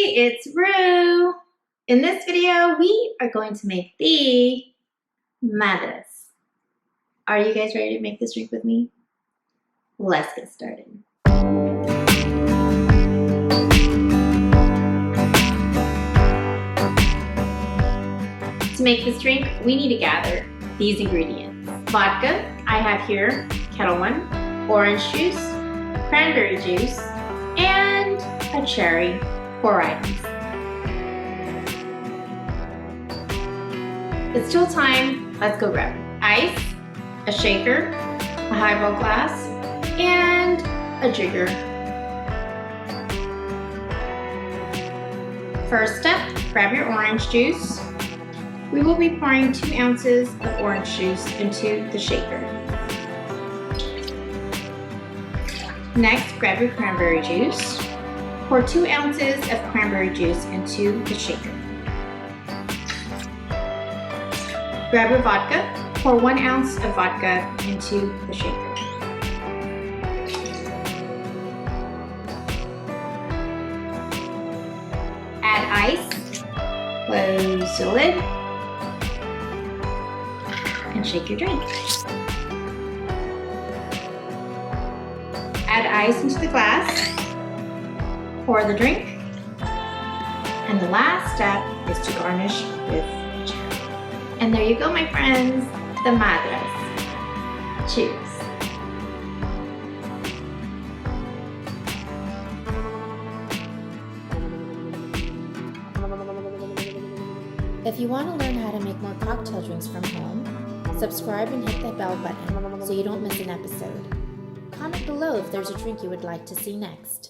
it's Ruu. In this video, we are going to make the Madras. Are you guys ready to make this drink with me? Let's get started. To make this drink, we need to gather these ingredients. Vodka, I have here Kettle One, orange juice, cranberry juice, and a cherry, 4 items. It's still time, let's go grab ice, a shaker, a highball glass, and a jigger. First step, grab your orange juice. We will be pouring 2 ounces of orange juice into the shaker. Next, grab your cranberry juice. Pour 2 ounces of cranberry juice into the shaker. Grab your vodka. Pour 1 ounce of vodka into the shaker. Add ice. Close the lid. And shake your drink. Add ice into the glass. Pour the drink. And the last step is to garnish with cherry. And there you go, my friends, the Madras. Cheers. If you want to learn how to make more cocktail drinks from home, subscribe and hit the bell button so you don't miss an episode. Comment below if there's a drink you would like to see next.